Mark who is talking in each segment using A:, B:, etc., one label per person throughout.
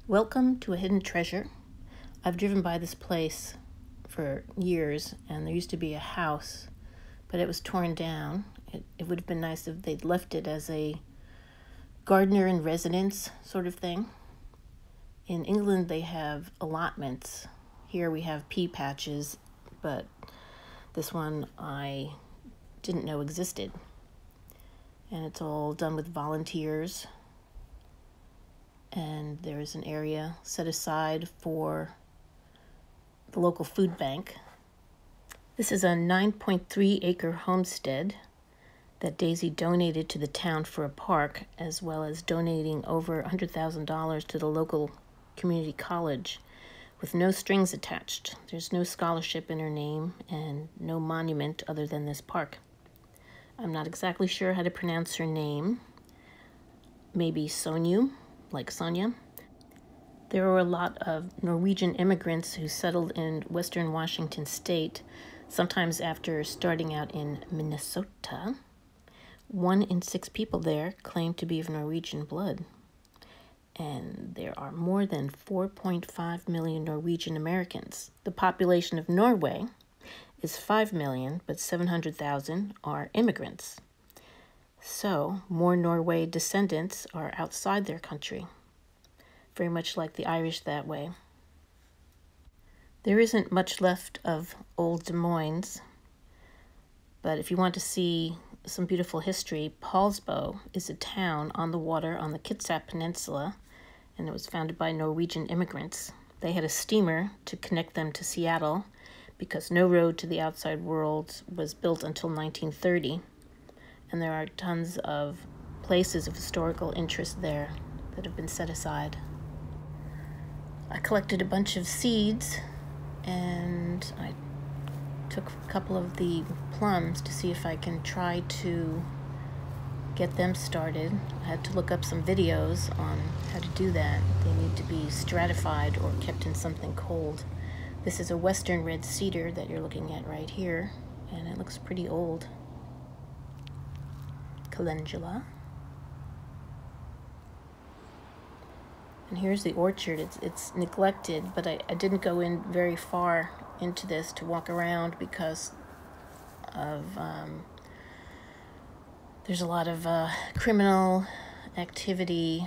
A: Welcome to a hidden treasure. I've driven by this place for years, and there used to be a house, but it was torn down. It would have been nice if they'd left it as a gardener in residence sort of thing. In England, they have allotments. Here we have pea patches, but this one I didn't know existed. And it's all done with volunteers. And there's an area set aside for the local food bank. This is a 9.3 acre homestead that Daisy donated to the town for a park, as well as donating over $100,000 to the local community college with no strings attached. There's no scholarship in her name and no monument other than this park. I'm not exactly sure how to pronounce her name. Maybe Sonju, like Sonia. There were a lot of Norwegian immigrants who settled in Western Washington state, sometimes after starting out in Minnesota. 1 in 6 people there claim to be of Norwegian blood. And there are more than 4.5 million Norwegian Americans. The population of Norway is 5 million, but 700,000 are immigrants. So, more Norway descendants are outside their country, very much like the Irish that way. There isn't much left of old Des Moines, but if you want to see some beautiful history, Paulsbo is a town on the water on the Kitsap Peninsula, and it was founded by Norwegian immigrants. They had a steamer to connect them to Seattle because no road to the outside world was built until 1930. And there are tons of places of historical interest there that have been set aside. I collected a bunch of seeds, and I took a couple of the plums to see if I can try to get them started. I had to look up some videos on how to do that. They need to be stratified or kept in something cold. This is a western red cedar that you're looking at right here, and it looks pretty old. Calendula. And here's the orchard. It's neglected, but I didn't go in very far into this to walk around because of there's a lot of criminal activity,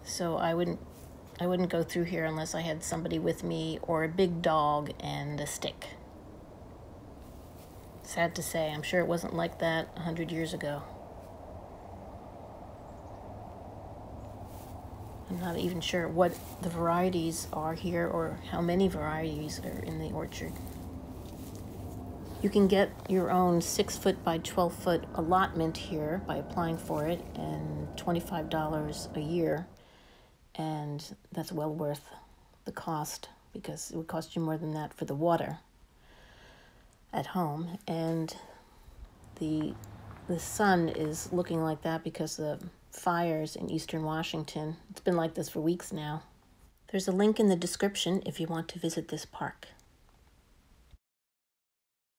A: so I wouldn't go through here unless I had somebody with me or a big dog and a stick. Sad to say, I'm sure it wasn't like that 100 years ago. I'm not even sure what the varieties are here or how many varieties are in the orchard. You can get your own 6-foot by 12-foot allotment here by applying for it, and $25 a year. And that's well worth the cost because it would cost you more than that for the water at home. And the sun is looking like that because of fires in eastern Washington. It's been like this for weeks now. There's a link in the description if you want to visit this park.